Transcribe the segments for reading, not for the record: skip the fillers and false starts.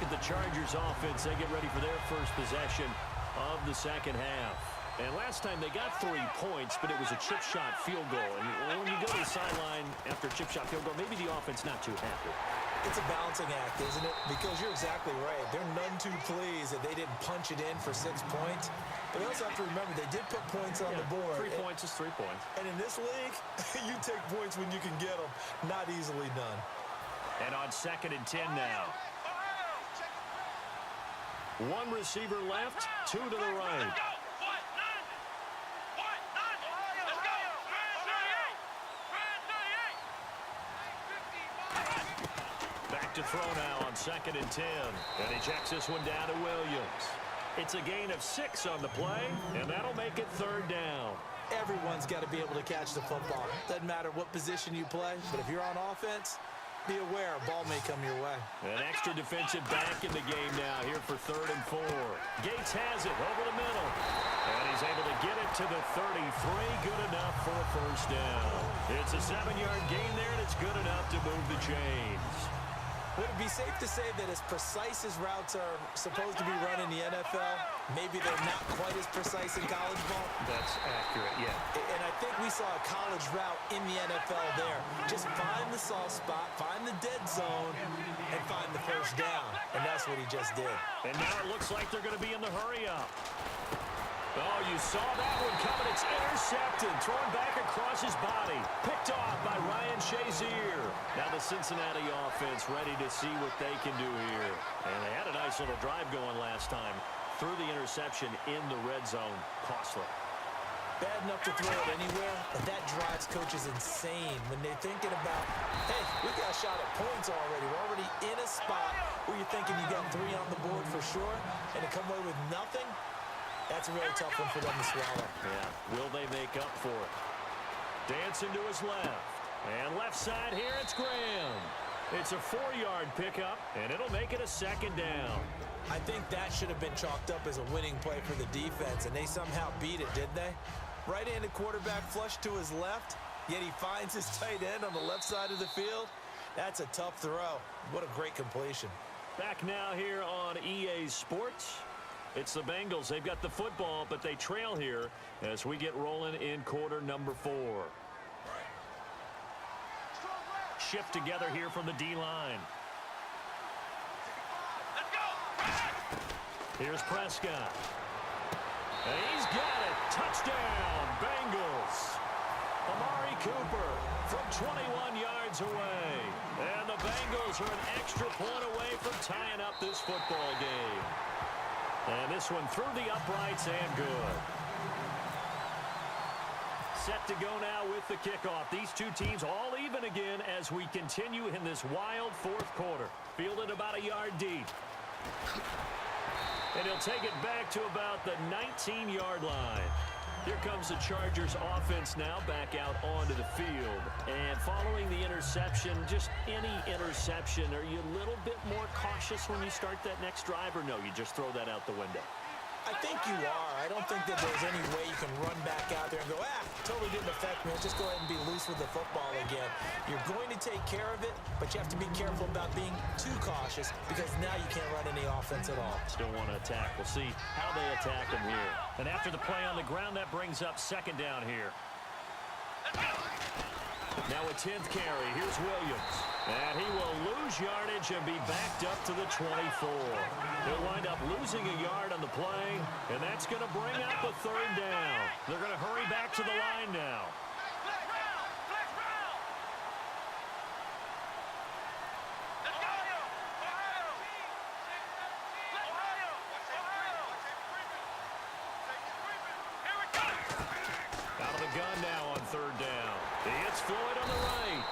at the Chargers offense. They get ready for their first possession of the second half. And last time they got 3 points, but it was a chip shot field goal. And when you go to the sideline after a chip shot field goal, maybe the offense not too happy. It's a balancing act, isn't it? Because you're exactly right. They're none too pleased that they didn't punch it in for 6 points. But they also have to remember they did put points on the board. 3 points is 3 points. And in this league, you take points when you can get them. Not easily done. And on 2nd and 10 now. 1 receiver left, 2 to the right. Back to throw now on 2nd and 10. And he checks this one down to Williams. It's a gain of 6 on the play, and that'll make it 3rd down. Everyone's got to be able to catch the football. Doesn't matter what position you play, but if you're on offense, be aware a ball may come your way. An extra defensive back in the game now here for 3rd and 4. Gates has it over the middle. And he's able to get it to the 33. Good enough for a 1st down. It's a 7-yard gain there, and it's good enough to move the chains. Would it be safe to say that as precise as routes are supposed to be run in the NFL, maybe they're not quite as precise in college ball? That's accurate, yeah. And I think we saw a college route in the NFL there. Just find the soft spot, find the dead zone, and find the 1st down. And that's what he just did. And now it looks like they're going to be in the hurry-up. Oh, you saw that one coming. It's intercepted. Thrown back across his body. Picked off by Ryan Shazier. Now the Cincinnati offense ready to see what they can do here. And they had a nice little drive going last time. Threw the interception in the red zone. Costly. Bad enough to throw it anywhere, but that drives coaches insane when they're thinking about, hey, we got a shot at points already. We're already in a spot where you're thinking you got 3 on the board for sure, and to come away with nothing, that's a really tough one for them to swallow. Yeah, will they make up for it? Dancing to his left. And left side here, it's Graham. It's a 4-yard pickup, and it'll make it a 2nd down. I think that should have been chalked up as a winning play for the defense, and they somehow beat it, didn't they? Right-handed quarterback flush to his left, yet he finds his tight end on the left side of the field. That's a tough throw. What a great completion. Back now here on EA Sports. It's the Bengals. They've got the football, but they trail here as we get rolling in quarter number 4. Shift together here from the D-line. Here's Prescott. And he's got it. Touchdown, Bengals. Amari Cooper from 21 yards away. And the Bengals are an extra point away from tying up this football game. And this one through the uprights and good. Set to go now with the kickoff. These two teams all even again as we continue in this wild 4th quarter. Fielded about a yard deep. And he'll take it back to about the 19-yard line. Here comes the Chargers offense now back out onto the field. And following the interception, just any interception, are you a little bit more cautious when you start that next drive, or no, you just throw that out the window? I think you are. I don't think that there's any way you can run back out there and go, totally didn't affect me. Just go ahead and be loose with the football again. You're going to take care of it, but you have to be careful about being too cautious because now you can't run any offense at all. Still want to attack. We'll see how they attack him here. And after the play on the ground, that brings up 2nd down here. Now a 10th carry. Here's Williams. And he will lose yardage and be backed up to the 24. He'll wind up losing a yard on the play, and that's going to bring up a 3rd down. They're going to hurry back to the line now. Out of the gun now on 3rd down. It's Floyd on the right.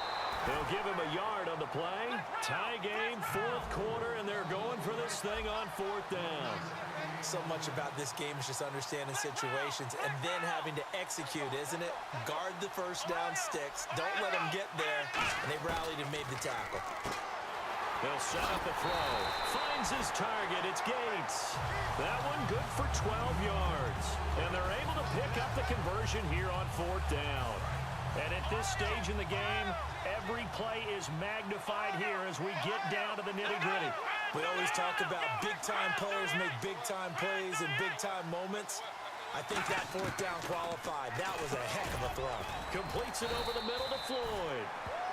They'll give him a yard on the play. Tie game, 4th quarter, and they're going for this thing on 4th down. So much about this game is just understanding situations and then having to execute, isn't it? Guard the 1st down sticks. Don't let them get there. And they rallied and made the tackle. They'll set up a throw. Finds his target. It's Gates. That one good for 12 yards. And they're able to pick up the conversion here on 4th down. And at this stage in the game, every play is magnified here as we get down to the nitty-gritty. We always talk about big-time players make big-time plays in big-time moments. I think that fourth down qualified. That was a heck of a throw. Completes it over the middle to Floyd.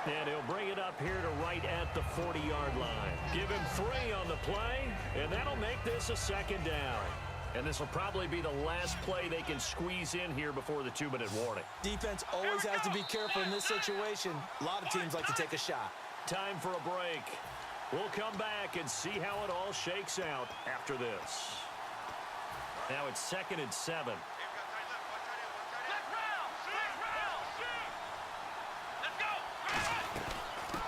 And he'll bring it up here to right at the 40-yard line. Give him 3 on the play, and that'll make this a second down. And this will probably be the last play they can squeeze in here before the 2-minute warning. Defense always has to be careful in this situation. A lot of teams like to take a shot. Time for a break. We'll come back and see how it all shakes out after this. Now it's 2nd and 7.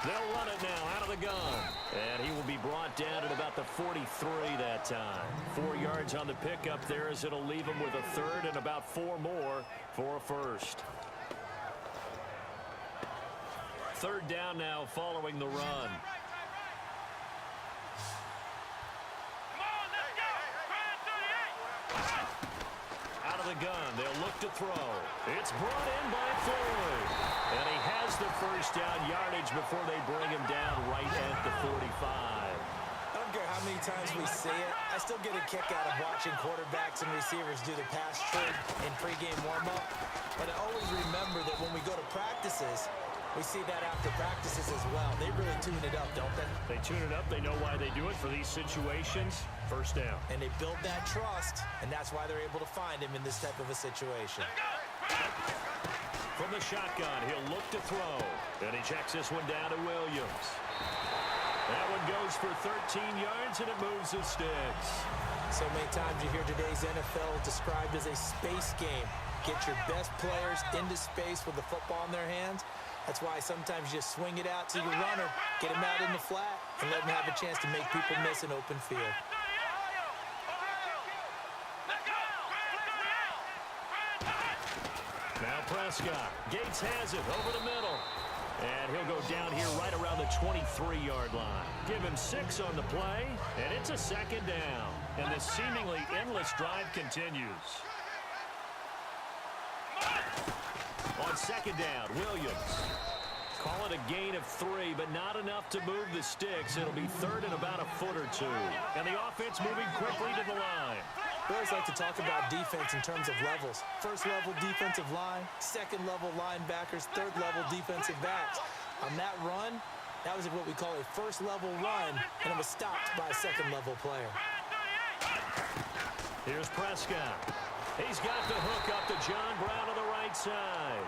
They'll run it now out of the gun. And he will be brought down at about the 43 that time. 4 yards on the pickup there as it'll leave him with a third and about 4 more for a first. 3rd down now following the run. Out of the gun, they'll look to throw. It's brought in by Floyd. And he has the first down yardage before they bring him down right at the 45. I don't care how many times we say it, I still get a kick out of watching quarterbacks and receivers do the pass trick in pregame warm-up. But I always remember that when we go to practices, we see that after practices as well. They really tune it up, don't they? They tune it up. They know why they do it for these situations. First down. And they build that trust, and that's why they're able to find him in this type of a situation. From the shotgun, he'll look to throw. And he checks this one down to Williams. That one goes for 13 yards, and it moves the sticks. So many times you hear today's NFL described as a space game. Get your best players into space with the football in their hands. That's why sometimes you just swing it out to your runner, get him out in the flat, and let him have a chance to make people miss an open field. Now Prescott. Gates has it over the middle. And he'll go down here right around the 23-yard line. Give him 6 on the play, and it's a second down. And this seemingly endless drive continues. On second down, Williams. Call it a gain of 3, but not enough to move the sticks. It'll be 3rd and about a foot or 2. And the offense moving quickly to the line. We always like to talk about defense in terms of levels. First level defensive line, second level linebackers, third level defensive backs. On that run, that was what we call a first level run, and it was stopped by a second level player. Here's Prescott. He's got the hook up to John Brown on the right side.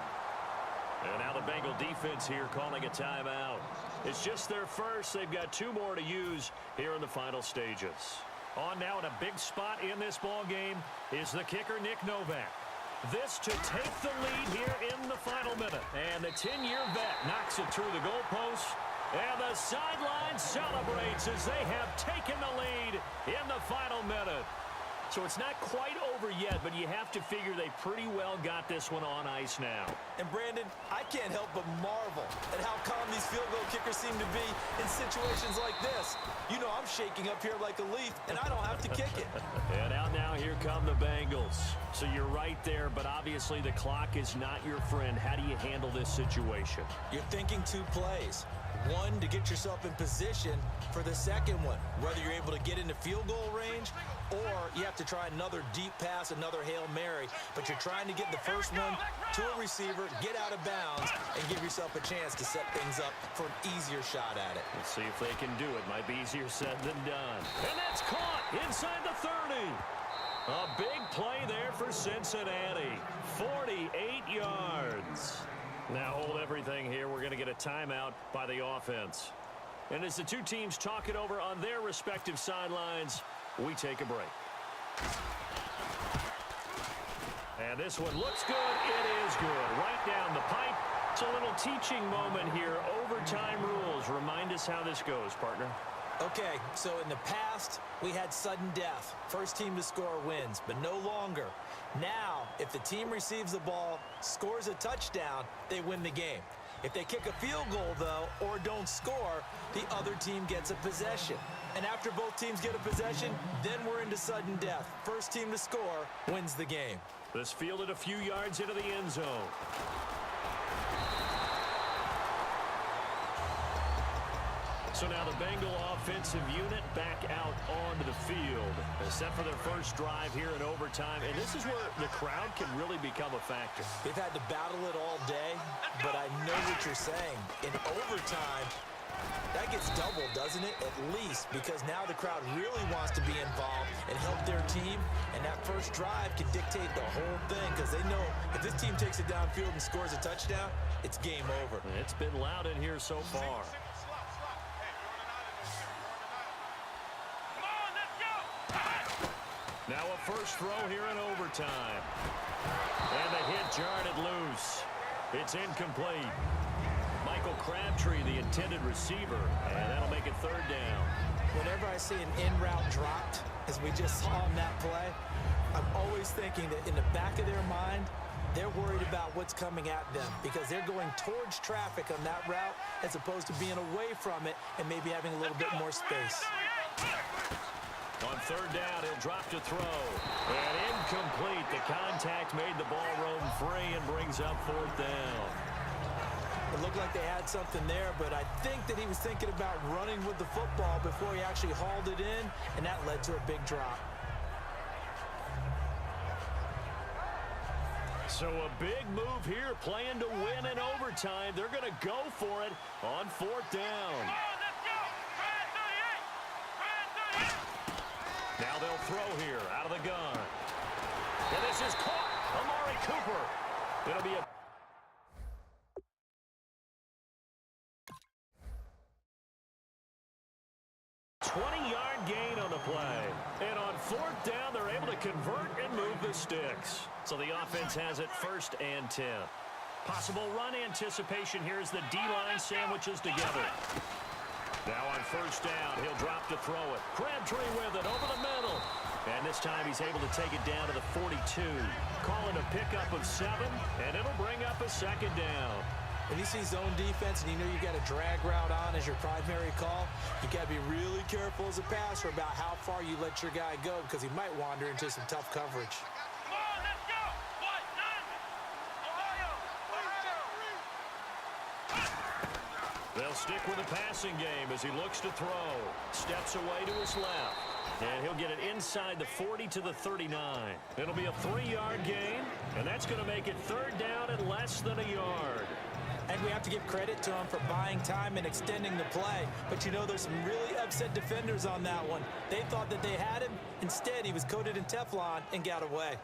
And now the Bengal defense here calling a timeout. It's just their first. They've got 2 more to use here in the final stages. On now in a big spot in this ball game is the kicker, Nick Novak. This to take the lead here in the final minute. And the 10-year vet knocks it through the goalpost. And the sideline celebrates as they have taken the lead in the final minute. So it's not quite over yet, but you have to figure they pretty well got this one on ice now. And Brandon, I can't help but marvel at how calm these field goal kickers seem to be in situations like this. You know I'm shaking up here like a leaf, and I don't have to kick it. And out now, here come the Bengals. So you're right there, but obviously the clock is not your friend. How do you handle this situation? You're thinking 2 plays. One, to get yourself in position for the second one, whether you're able to get into field goal range or you have to try another deep pass, another Hail Mary. But you're trying to get the first one to a receiver, get out of bounds, and give yourself a chance to set things up for an easier shot at it. Let's see if they can do it. Might be easier said than done. And that's caught inside the 30. A big play there for Cincinnati. 48 yards. Now hold everything here. We're going to get a timeout by the offense. And as the 2 teams talk it over on their respective sidelines, we take a break. And this one looks good. It is good. Right down the pipe. It's a little teaching moment here. Overtime rules. Remind us how this goes, partner. Okay, so in the past, we had sudden death. First team to score wins, but no longer. Now, if the team receives the ball, scores a touchdown, they win the game. If they kick a field goal, though, or don't score, the other team gets a possession. And after both teams get a possession, then we're into sudden death. First team to score wins the game. This fielded a few yards into the end zone. So now the Bengal offensive unit back out onto the field. They're set for their first drive here in overtime, and this is where the crowd can really become a factor. They've had to battle it all day, but I know what you're saying. In overtime, that gets doubled, doesn't it? At least, because now the crowd really wants to be involved and help their team, and that first drive can dictate the whole thing because they know if this team takes it downfield and scores a touchdown, it's game over. It's been loud in here so far. Now a first throw here in overtime. And the hit jarred it loose. It's incomplete. Michael Crabtree, the intended receiver, and that'll make it third down. Whenever I see an in-route dropped, as we just saw on that play, I'm always thinking that in the back of their mind, they're worried about what's coming at them because they're going towards traffic on that route as opposed to being away from it and maybe having a little bit more space. On third down, he'll drop to throw. And incomplete. The contact made the ball roam free and brings up fourth down. It looked like they had something there, but I think that he was thinking about running with the football before he actually hauled it in, and that led to a big drop. So a big move here, playing to win in overtime. They're going to go for it on fourth down. Now they'll throw here out of the gun. And this is caught. Amari Cooper. It'll be a 20-yard gain on the play. And on fourth down, they're able to convert and move the sticks. So the offense has it first and 10. Possible run anticipation here as the D-line sandwiches together. Now on first down, he'll drop to throw it. Crabtree with it over the middle. And this time he's able to take it down to the 42. Calling a pickup of 7, and it'll bring up a second down. When you see zone defense and you know you got a drag route on as your primary call, you got to be really careful as a passer about how far you let your guy go because he might wander into some tough coverage. They'll stick with the passing game as he looks to throw. Steps away to his left. And he'll get it inside the 40 to the 39. It'll be a 3-yard gain, and that's going to make it third down at less than a yard. And we have to give credit to him for buying time and extending the play. But you know, there's some really upset defenders on that one. They thought that they had him. Instead, he was coated in Teflon and got away.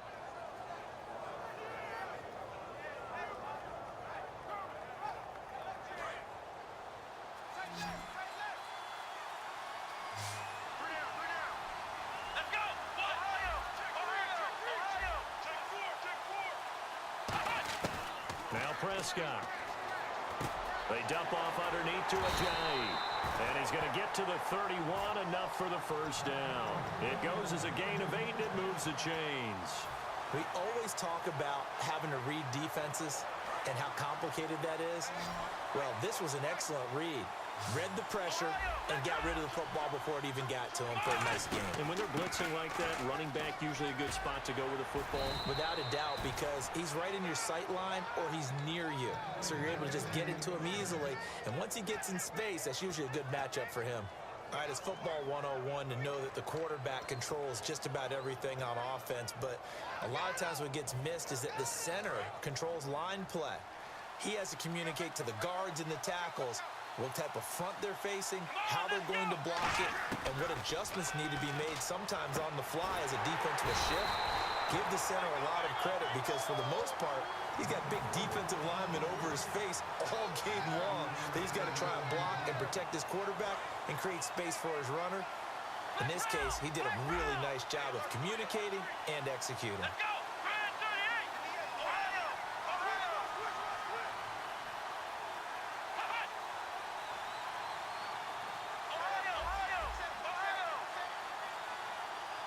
Now Prescott. They dump off underneath to Ajayi. And he's going to get to the 31, enough for the first down. It goes as a gain of 8, and it moves the chains. We always talk about having to read defenses and how complicated that is. Well, this was an excellent read. Read the pressure and got rid of the football before it even got to him for a nice game. And when they're blitzing like that, running back usually a good spot to go with the football. Without a doubt, because he's right in your sight line or he's near you. So you're able to just get it to him easily. And once he gets in space, that's usually a good matchup for him. All right, it's football 101 to know that the quarterback controls just about everything on offense. But a lot of times what gets missed is that the center controls line play. He has to communicate to the guards and the tackles what type of front they're facing, how they're going to block it, and what adjustments need to be made sometimes on the fly as a defense will shift. Give the center a lot of credit because for the most part, he's got big defensive linemen over his face all game long that he's got to try and block and protect his quarterback and create space for his runner. In this case, he did a really nice job of communicating and executing.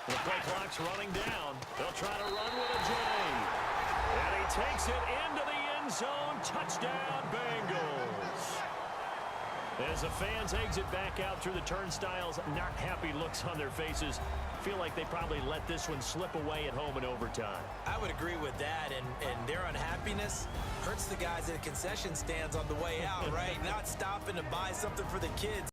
The play clock's running down. They'll try to run with Ajayi. And he takes it into the end zone. Touchdown, Bengals. As the fans exit back out through the turnstiles, not happy looks on their faces. Feel like they probably let this one slip away at home in overtime. I would agree with that, and their unhappiness hurts the guys at the concession stands on the way out, right? Not stopping to buy something for the kids.